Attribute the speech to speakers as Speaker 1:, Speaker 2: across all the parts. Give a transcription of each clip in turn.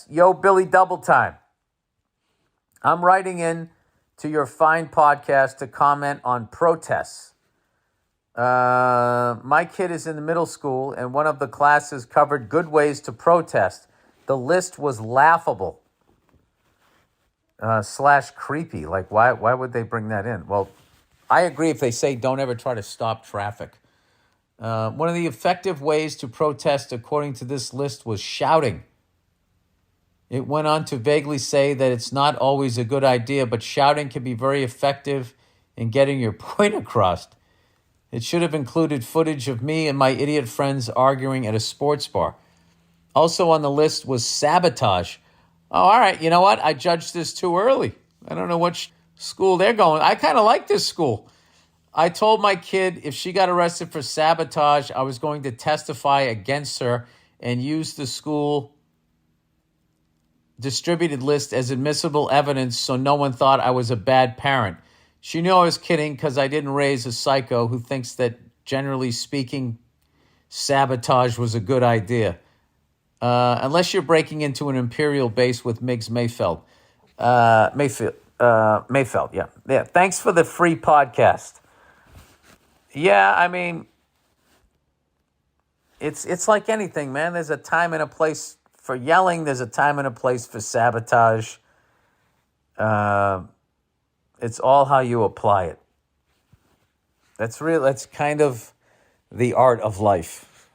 Speaker 1: Yo, Billy Double Time. I'm writing in to your fine podcast to comment on protests. My kid is in the middle school, and one of the classes covered good ways to protest. The list was laughable / creepy. Like, why would they bring that in? Well, I agree if they say don't ever try to stop traffic. One of the effective ways to protest, according to this list, was shouting. It went on to vaguely say that it's not always a good idea, but shouting can be very effective in getting your point across. It should have included footage of me and my idiot friends arguing at a sports bar. Also on the list was sabotage. Oh, all right, you know what? I judged this too early. I don't know what school they're going. I kind of like this school. I told my kid if she got arrested for sabotage, I was going to testify against her and use the school distributed list as admissible evidence so no one thought I was a bad parent. She knew I was kidding because I didn't raise a psycho who thinks that, generally speaking, sabotage was a good idea. Unless you're breaking into an Imperial base with Miggs Mayfeld. Mayfeld, yeah. Yeah, thanks for the free podcast. Yeah, I mean, it's like anything, man. There's a time and a place for yelling. There's a time and a place for sabotage. It's all how you apply it. That's kind of the art of life.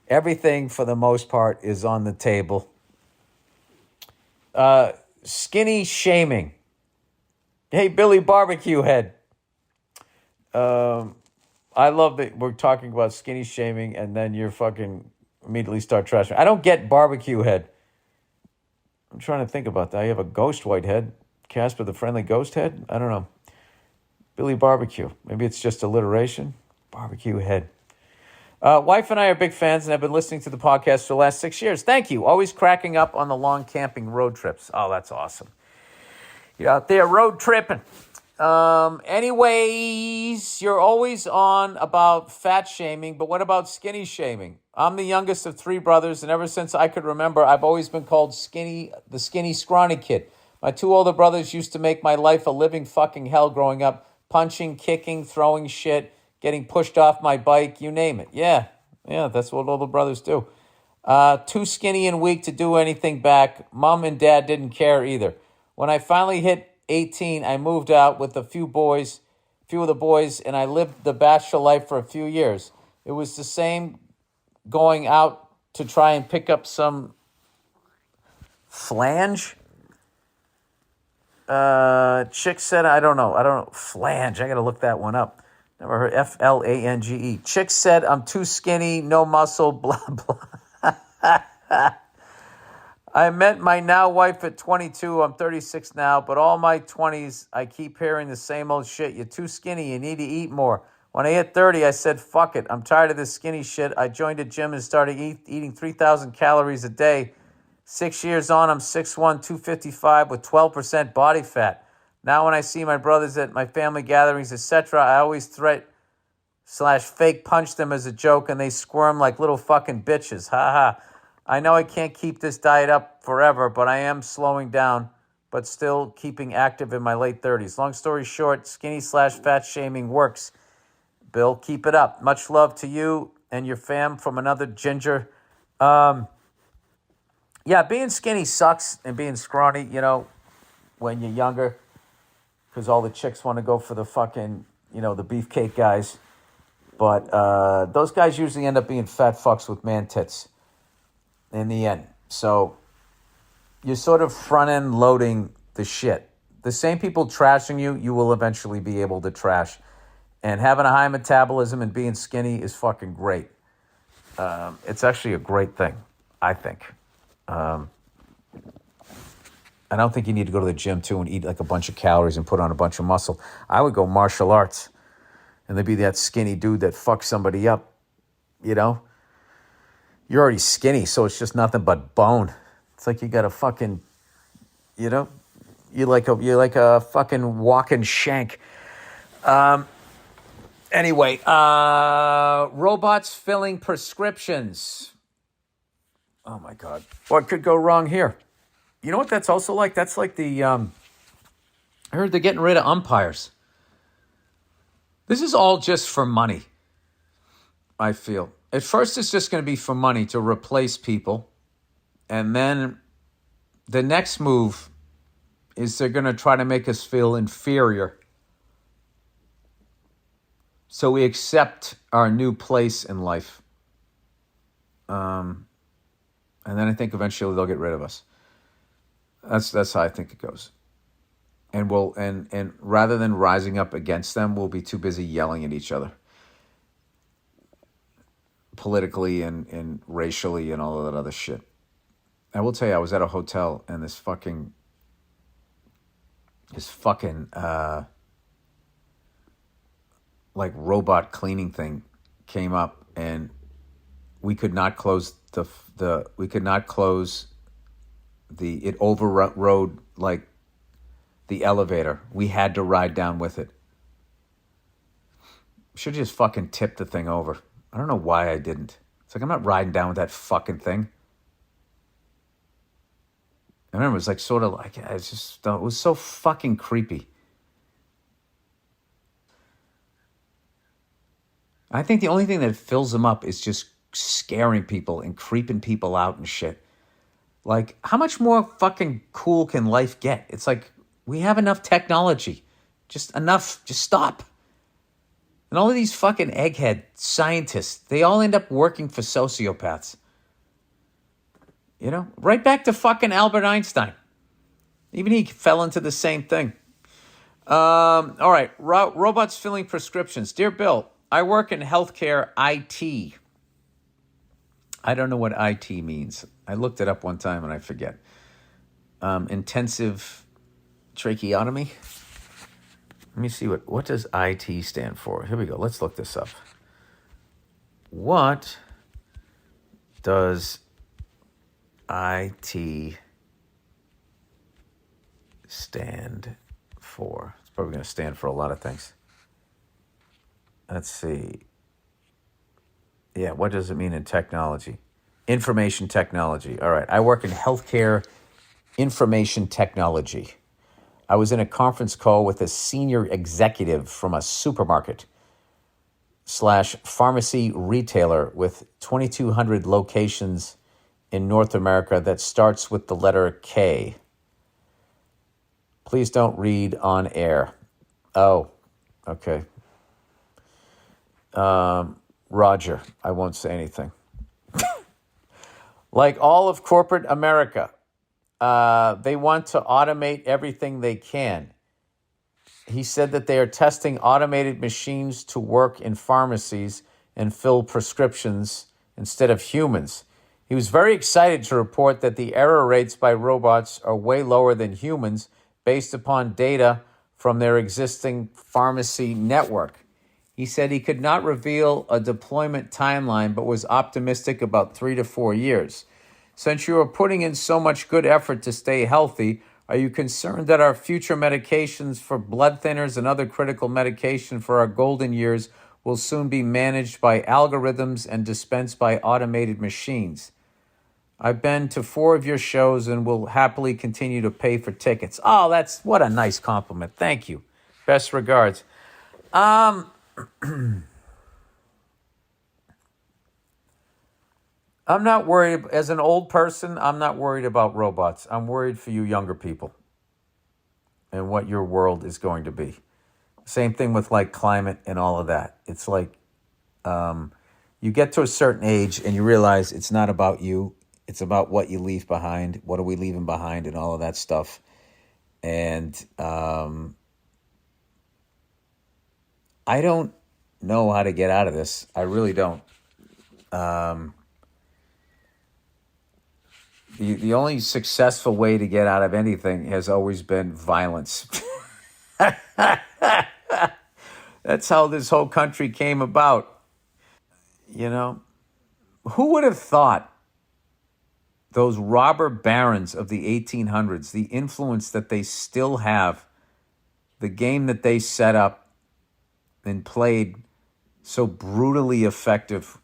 Speaker 1: Everything, for the most part, is on the table. Skinny shaming. Hey, Billy Barbecue Head. I love that we're talking about skinny shaming and then you're fucking immediately start trashing. I don't get Barbecue Head. I'm trying to think about that. You have a ghost white head. Casper the Friendly Ghost Head? I don't know. Billy Barbecue. Maybe it's just alliteration. Barbecue Head. Wife and I are big fans and have been listening to the podcast for the last 6 years. Thank you. Always cracking up on the long camping road trips. Oh, that's awesome. You're out there road tripping. Anyways, you're always on about fat shaming, but what about skinny shaming? I'm the youngest of 3 brothers, and ever since I could remember, I've always been called the skinny, scrawny kid. My 2 older brothers used to make my life a living fucking hell growing up, punching, kicking, throwing shit, getting pushed off my bike, you name it. Yeah, that's what older brothers do. Too skinny and weak to do anything back. Mom and dad didn't care either. When I finally hit 18, I moved out with a few of the boys, and I lived the bachelor life for a few years. It was the same going out to try and pick up some flange. Chick said, I don't know. Flange. I got to look that one up. Never heard. Flange. Chick said, I'm too skinny, no muscle, blah, blah. I met my now wife at 22. I'm 36 now, but all my 20s, I keep hearing the same old shit. You're too skinny. You need to eat more. When I hit 30, I said, fuck it. I'm tired of this skinny shit. I joined a gym and started eating 3,000 calories a day. 6 years on, I'm 6'1", 255 with 12% body fat. Now when I see my brothers at my family gatherings, etc., I always /fake punch them as a joke, and they squirm like little fucking bitches. Ha ha. I know I can't keep this diet up forever, but I am slowing down, but still keeping active in my late 30s. Long story short, skinny /fat shaming works. Bill, keep it up. Much love to you and your fam from another ginger. Yeah, being skinny sucks, and being scrawny, when you're younger, because all the chicks want to go for the fucking, the beefcake guys. But those guys usually end up being fat fucks with man tits in the end. So you're sort of front-end loading the shit. The same people trashing you will eventually be able to trash. And having a high metabolism and being skinny is fucking great. It's actually a great thing, I think. I don't think you need to go to the gym, too, and eat like a bunch of calories and put on a bunch of muscle. I would go martial arts, and there'd be that skinny dude that fucks somebody up, You're already skinny, so it's just nothing but bone. It's like you got a fucking, you're like a fucking walking shank. Anyway, robots filling prescriptions. Oh my God. What could go wrong here? You know what that's also like? That's like I heard they're getting rid of umpires. This is all just for money, I feel. At first, it's just going to be for money to replace people. And then the next move is they're going to try to make us feel inferior. So we accept our new place in life. And then I think eventually they'll get rid of us. That's how I think it goes. And and rather than rising up against them, we'll be too busy yelling at each other. Politically and racially and all of that other shit. I will tell you, I was at a hotel and this fucking like robot cleaning thing came up, and we could not close it overrode like the elevator. We had to ride down with it. Should have just fucking tipped the thing over. I don't know why I didn't. It's like, I'm not riding down with that fucking thing. I remember it was like sort of like, it was so fucking creepy. I think the only thing that fills them up is just scaring people and creeping people out and shit. Like, how much more fucking cool can life get? It's like, we have enough technology. Just enough. Just stop. And all of these fucking egghead scientists, they all end up working for sociopaths. You know? Right back to fucking Albert Einstein. Even he fell into the same thing. All right. Robots filling prescriptions. Dear Bill, I work in healthcare IT. I don't know what IT means. I looked it up one time and I forget. Intensive tracheotomy. Let me see what does IT stand for. Here we go. Let's look this up. What does IT stand for? It's probably going to stand for a lot of things. Let's see. Yeah, what does it mean in technology? Information technology. All right. I work in healthcare information technology. I was in a conference call with a senior executive from a supermarket / pharmacy retailer with 2,200 locations in North America that starts with the letter K. Please don't read on air. Oh, okay. Roger, I won't say anything. Like all of corporate America, they want to automate everything they can. He said that they are testing automated machines to work in pharmacies and fill prescriptions instead of humans. He was very excited to report that the error rates by robots are way lower than humans based upon data from their existing pharmacy network. He said he could not reveal a deployment timeline, but was optimistic about 3 to 4 years. Since you are putting in so much good effort to stay healthy, are you concerned that our future medications for blood thinners and other critical medication for our golden years will soon be managed by algorithms and dispensed by automated machines? I've been to 4 of your shows and will happily continue to pay for tickets. Oh, what a nice compliment. Thank you. Best regards. I'm not worried, as an old person, I'm not worried about robots. I'm worried for you younger people and what your world is going to be. Same thing with like climate and all of that. It's like you get to a certain age and you realize it's not about you. It's about what you leave behind. What are we leaving behind and all of that stuff. And I don't know how to get out of this. I really don't. The only successful way to get out of anything has always been violence. That's how this whole country came about. You know, who would have thought those robber barons of the 1800s, the influence that they still have, the game that they set up and played so brutally effective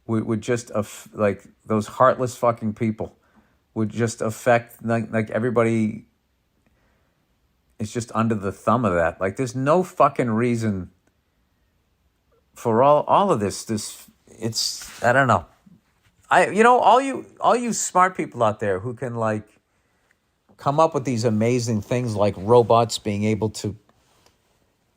Speaker 1: with just like those heartless fucking people would just affect, like everybody is just under the thumb of that. Like there's no fucking reason for all of this. It's, I don't know. All you smart people out there who can like come up with these amazing things like robots being able to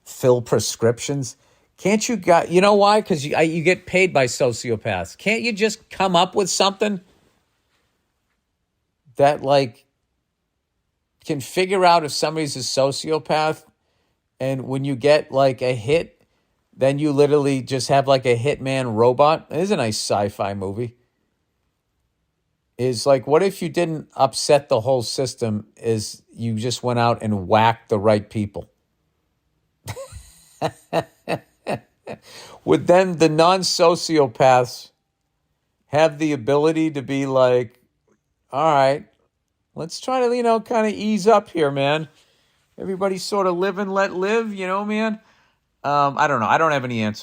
Speaker 1: fill prescriptions. Can't you you know why? Because you get paid by sociopaths. Can't you just come up with something that like can figure out if somebody's a sociopath, and when you get like a hit, then you literally just have like a hitman robot? It is a nice sci-fi movie. Is like, what if you didn't upset the whole system, is you just went out and whacked the right people? Would then the non-sociopaths have the ability to be like, all right, let's try to, kind of ease up here, man. Everybody sort of live and let live, man. I don't know. I don't have any answer.